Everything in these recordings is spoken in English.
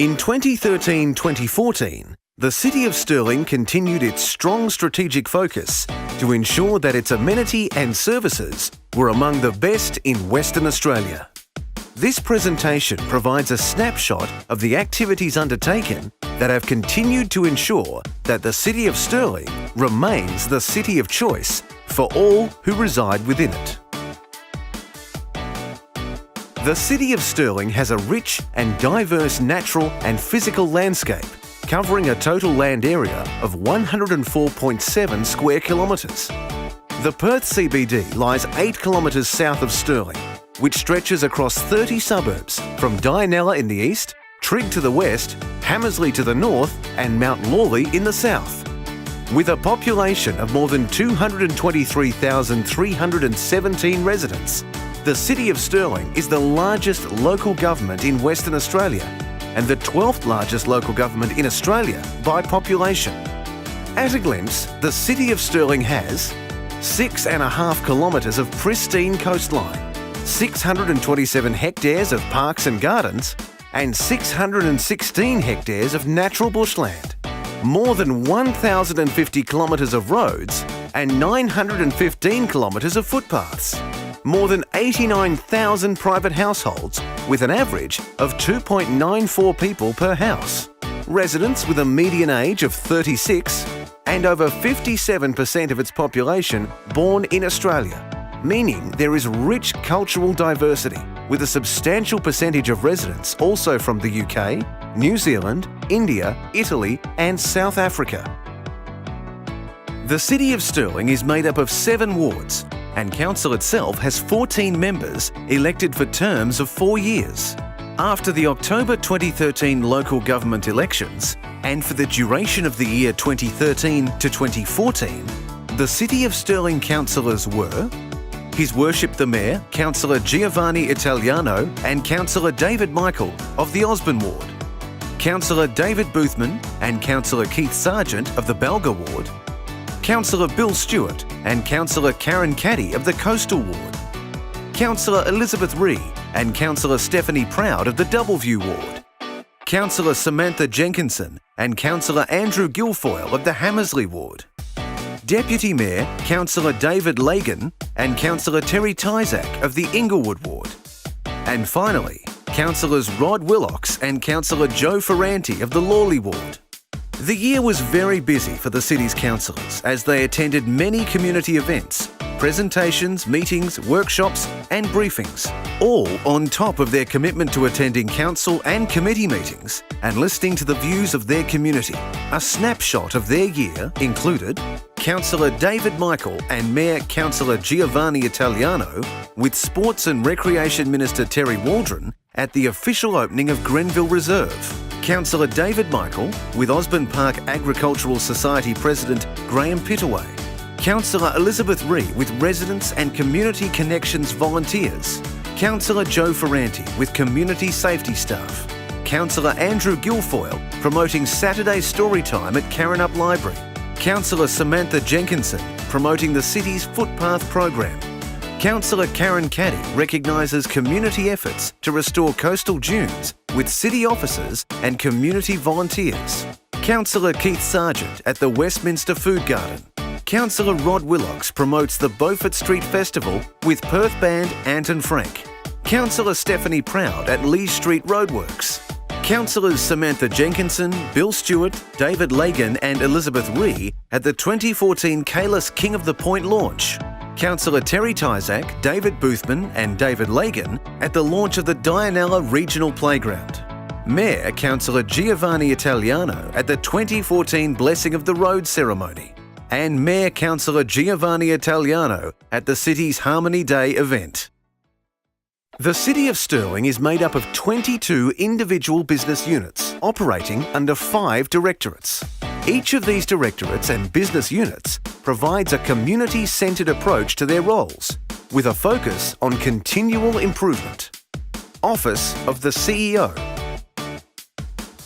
In 2013-2014, the City of Stirling continued its strong strategic focus to ensure that its amenity and services were among the best in Western Australia. This presentation provides a snapshot of the activities undertaken that have continued to ensure that the City of Stirling remains the city of choice for all who reside within it. The City of Stirling has a rich and diverse natural and physical landscape covering a total land area of 104.7 square kilometres. The Perth CBD lies 8 kilometres south of Stirling, which stretches across 30 suburbs from Dianella in the east, Trigg to the west, Hamersley to the north and Mount Lawley in the south. With a population of more than 223,317 residents, the City of Stirling is the largest local government in Western Australia and the 12th largest local government in Australia by population. At a glimpse, the City of Stirling has 6.5 kilometres of pristine coastline, 627 hectares of parks and gardens, and 616 hectares of natural bushland, more than 1,050 kilometres of roads and 915 kilometres of footpaths, more than 89,000 private households with an average of 2.94 people per house, residents with a median age of 36 and over 57% of its population born in Australia, meaning there is rich cultural diversity with a substantial percentage of residents also from the UK, New Zealand, India, Italy and South Africa. The City of Stirling is made up of 7 wards and Council itself has 14 members elected for terms of 4 years. After the October 2013 local government elections and for the duration of the year 2013 to 2014, the City of Stirling councillors were His Worship the Mayor, Councillor Giovanni Italiano and Councillor David Michael of the Osborne Ward, Councillor David Boothman and Councillor Keith Sargent of the Balga Ward, Councillor Bill Stewart and Councillor Karen Caddy of the Coastal Ward, Councillor Elizabeth Ree and Councillor Stephanie Proud of the Doubleview Ward, Councillor Samantha Jenkinson and Councillor Andrew Guilfoyle of the Hamersley Ward, Deputy Mayor Councillor David Lagan and Councillor Terry Tyzak of the Inglewood Ward, and finally, Councillors Rod Willocks and Councillor Joe Ferranti of the Lawley Ward. The year was very busy for the city's councillors as they attended many community events, presentations, meetings, workshops and briefings, all on top of their commitment to attending council and committee meetings and listening to the views of their community. A snapshot of their year included Councillor David Michael and Mayor Councillor Giovanni Italiano with Sports and Recreation Minister Terry Waldron at the official opening of Grenville Reserve, Councillor David Michael with Osborne Park Agricultural Society President Graham Pittaway, Councillor Elizabeth Ree with residents and community connections volunteers, Councillor Joe Ferranti with community safety staff, Councillor Andrew Guilfoyle promoting Saturday Storytime at Karrinyup Library, Councillor Samantha Jenkinson promoting the city's footpath program, Councillor Karen Caddy recognises community efforts to restore coastal dunes with city officers and community volunteers, Councillor Keith Sargent at the Westminster Food Garden, Councillor Rod Willocks promotes the Beaufort Street Festival with Perth band Anton Frank, Councillor Stephanie Proud at Lee Street Roadworks, Councillors Samantha Jenkinson, Bill Stewart, David Lagan and Elizabeth Ree at the 2014 Kalis King of the Point launch, Councillor Terry Tyzak, David Boothman and David Lagan at the launch of the Dianella Regional Playground, Mayor Councillor Giovanni Italiano at the 2014 Blessing of the Road ceremony, and Mayor Councillor Giovanni Italiano at the city's Harmony Day event. The City of Stirling is made up of 22 individual business units operating under 5 directorates. Each of these directorates and business units provides a community-centred approach to their roles, with a focus on continual improvement. Office of the CEO.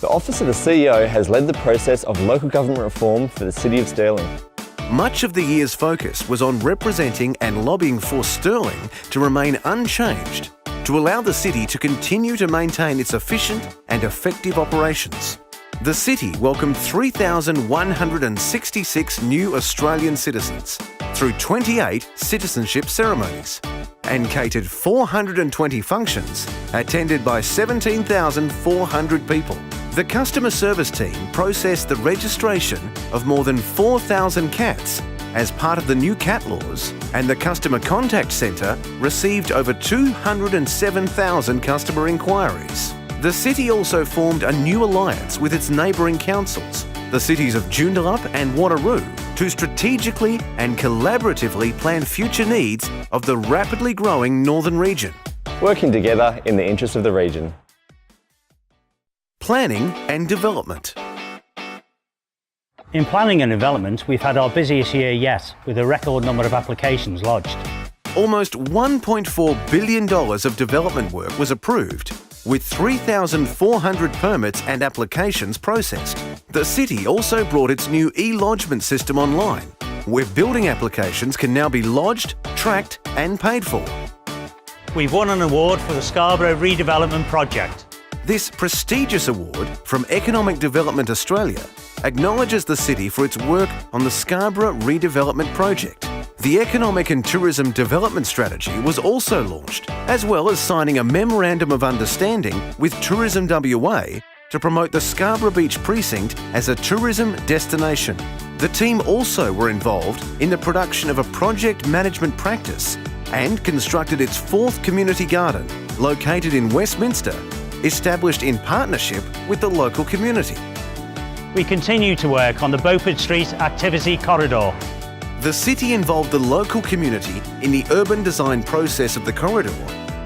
The Office of the CEO has led the process of local government reform for the City of Stirling. Much of the year's focus was on representing and lobbying for Stirling to remain unchanged to allow the city to continue to maintain its efficient and effective operations. The city welcomed 3,166 new Australian citizens through 28 citizenship ceremonies and catered 420 functions attended by 17,400 people. The customer service team processed the registration of more than 4,000 cats as part of the new cat laws, and the Customer Contact Centre received over 207,000 customer inquiries. The city also formed a new alliance with its neighbouring councils, the cities of Joondalup and Wanneroo, to strategically and collaboratively plan future needs of the rapidly growing northern region. Working together in the interest of the region. Planning and development. In planning and development, we've had our busiest year yet, with a record number of applications lodged. Almost $1.4 billion of development work was approved, with 3,400 permits and applications processed. The city also brought its new e-lodgement system online, where building applications can now be lodged, tracked and paid for. We've won an award for the Scarborough Redevelopment Project. This prestigious award from Economic Development Australia acknowledges the city for its work on the Scarborough Redevelopment Project. The Economic and Tourism Development Strategy was also launched, as well as signing a Memorandum of Understanding with Tourism WA to promote the Scarborough Beach Precinct as a tourism destination. The team also were involved in the production of a project management practice and constructed its fourth community garden, located in Westminster, established in partnership with the local community. We continue to work on the Beaufort Street Activity Corridor. The city involved the local community in the urban design process of the corridor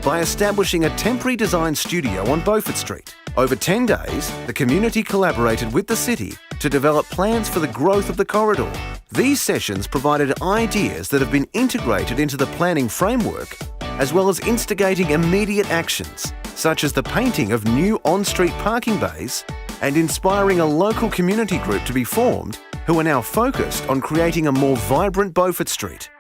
by establishing a temporary design studio on Beaufort Street. Over 10 days, the community collaborated with the city to develop plans for the growth of the corridor. These sessions provided ideas that have been integrated into the planning framework, as well as instigating immediate actions, such as the painting of new on-street parking bays and inspiring a local community group to be formed who are now focused on creating a more vibrant Beaufort Street.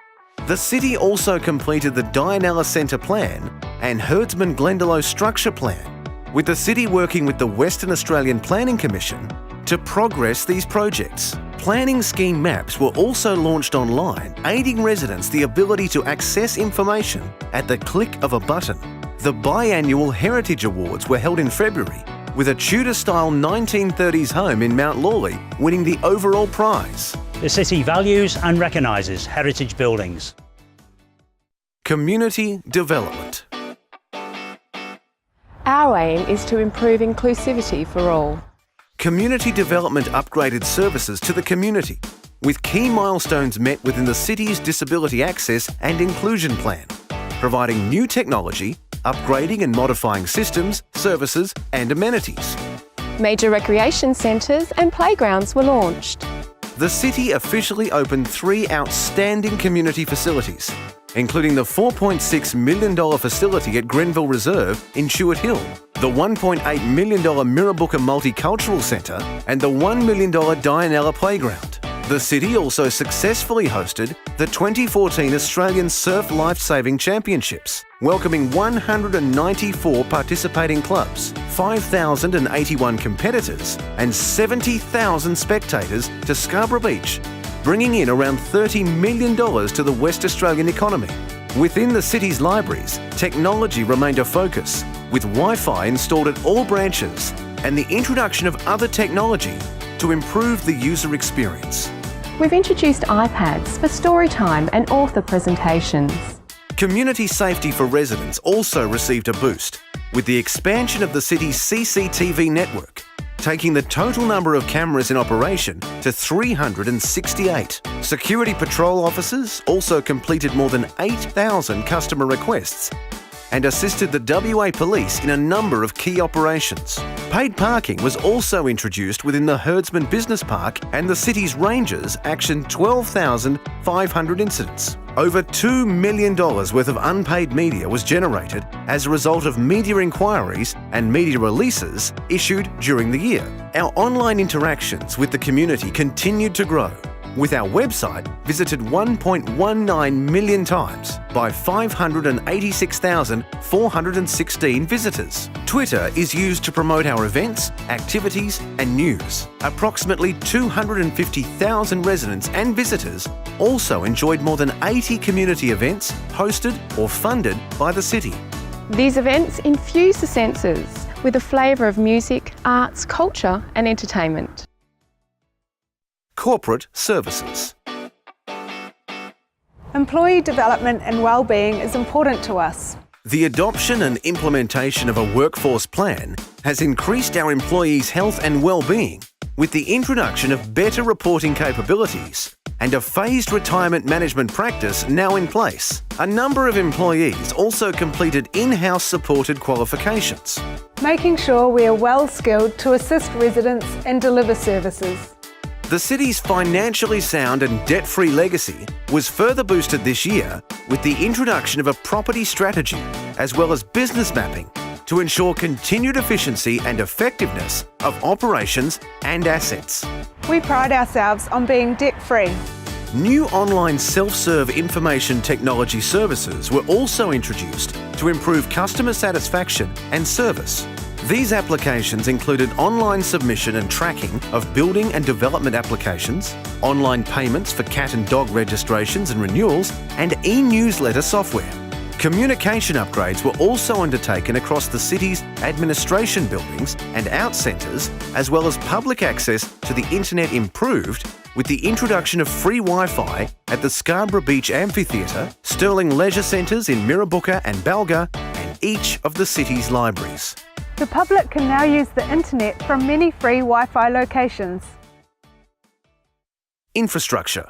The city also completed the Dianella Centre Plan and Herdsman Glendalough Structure Plan, with the city working with the Western Australian Planning Commission to progress these projects. Planning scheme maps were also launched online, aiding residents the ability to access information at the click of a button. The biannual Heritage Awards were held in February, with a Tudor-style 1930s home in Mount Lawley winning the overall prize. The city values and recognises heritage buildings. Community development. Our aim is to improve inclusivity for all. Community development upgraded services to the community, with key milestones met within the city's Disability Access and Inclusion Plan, providing new technology, upgrading and modifying systems, services and amenities. Major recreation centres and playgrounds were launched. The city officially opened 3 outstanding community facilities, including the $4.6 million facility at Grenville Reserve in Chewett Hill, the $1.8 million Mirrabooka Multicultural Centre and the $1 million Dianella Playground. The city also successfully hosted the 2014 Australian Surf Lifesaving Championships, welcoming 194 participating clubs, 5,081 competitors and 70,000 spectators to Scarborough Beach, bringing in around $30 million to the West Australian economy. Within the city's libraries, technology remained a focus, with Wi-Fi installed at all branches and the introduction of other technology to improve the user experience. We've introduced iPads for story time and author presentations. Community safety for residents also received a boost, with the expansion of the city's CCTV network, taking the total number of cameras in operation to 368. Security patrol officers also completed more than 8,000 customer requests and assisted the WA Police in a number of key operations. Paid parking was also introduced within the Herdsman Business Park, and the city's rangers actioned 12,500 incidents. Over $2 million worth of unpaid media was generated as a result of media inquiries and media releases issued during the year. Our online interactions with the community continued to grow, with our website visited 1.19 million times by 586,416 visitors. Twitter is used to promote our events, activities and news. Approximately 250,000 residents and visitors also enjoyed more than 80 community events hosted or funded by the city. These events infuse the senses with a flavour of music, arts, culture and entertainment. Corporate services. Employee development and well-being is important to us. The adoption and implementation of a workforce plan has increased our employees' health and well-being with the introduction of better reporting capabilities and a phased retirement management practice now in place. A number of employees also completed in-house supported qualifications. Making sure we are well skilled to assist residents and deliver services. The city's financially sound and debt-free legacy was further boosted this year with the introduction of a property strategy as well as business mapping to ensure continued efficiency and effectiveness of operations and assets. We pride ourselves on being debt-free. New online self-serve information technology services were also introduced to improve customer satisfaction and service. These applications included online submission and tracking of building and development applications, online payments for cat and dog registrations and renewals, and e-newsletter software. Communication upgrades were also undertaken across the city's administration buildings and out centres, as well as public access to the internet improved with the introduction of free Wi-Fi at the Scarborough Beach Amphitheatre, Stirling leisure centres in Mirrabooka and Balga, and each of the city's libraries. The public can now use the internet from many free Wi-Fi locations. Infrastructure.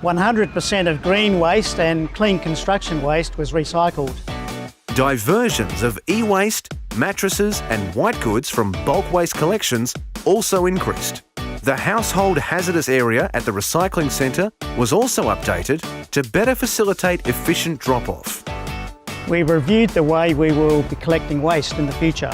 100% of green waste and clean construction waste was recycled. Diversions of e-waste, mattresses and white goods from bulk waste collections also increased. The household hazardous area at the recycling centre was also updated to better facilitate efficient drop-off. We reviewed the way we will be collecting waste in the future.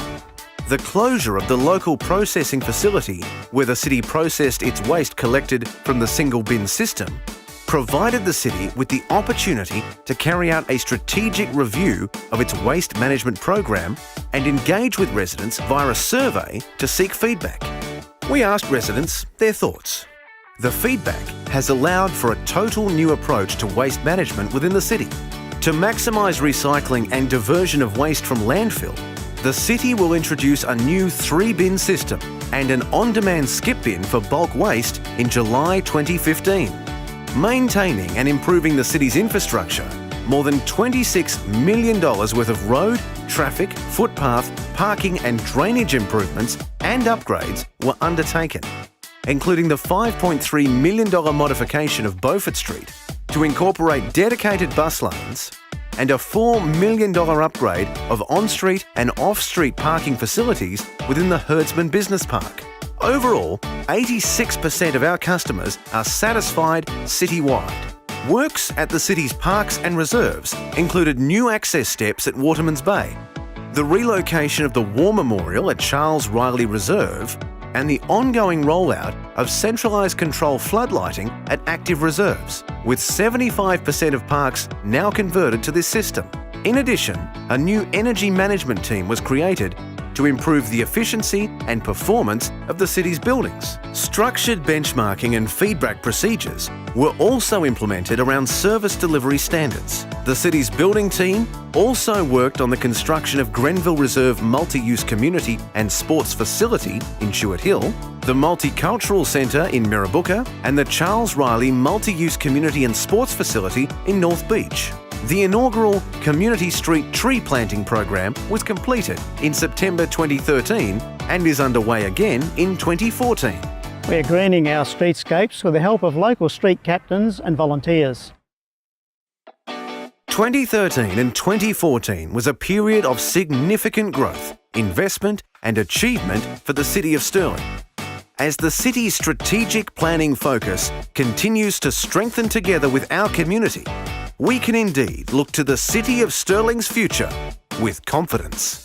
The closure of the local processing facility, where the city processed its waste collected from the single bin system, provided the city with the opportunity to carry out a strategic review of its waste management program and engage with residents via a survey to seek feedback. We asked residents their thoughts. The feedback has allowed for a total new approach to waste management within the city. To maximise recycling and diversion of waste from landfill, the city will introduce a new 3-bin system and an on-demand skip bin for bulk waste in July 2015. Maintaining and improving the city's infrastructure, more than $26 million worth of road, traffic, footpath, parking and drainage improvements and upgrades were undertaken, including the $5.3 million modification of Beaufort Street to incorporate dedicated bus lanes and a $4 million upgrade of on-street and off-street parking facilities within the Herdsman Business Park. Overall, 86% of our customers are satisfied citywide. Works at the city's parks and reserves included new access steps at Waterman's Bay, the relocation of the War Memorial at Charles Riley Reserve, and the ongoing rollout of centralised control floodlighting at active reserves, with 75% of parks now converted to this system. In addition, a new energy management team was created to improve the efficiency and performance of the city's buildings. Structured benchmarking and feedback procedures were also implemented around service delivery standards. The city's building team also worked on the construction of Grenville Reserve Multi-Use Community and Sports Facility in Chewett Hill, the Multicultural Centre in Mirrabooka, and the Charles Riley Multi-Use Community and Sports Facility in North Beach. The inaugural Community Street Tree Planting program was completed in September 2013 and is underway again in 2014. We're greening our streetscapes with the help of local street captains and volunteers. 2013 and 2014 was a period of significant growth, investment and achievement for the City of Stirling. As the city's strategic planning focus continues to strengthen together with our community, we can indeed look to the City of Stirling's future with confidence.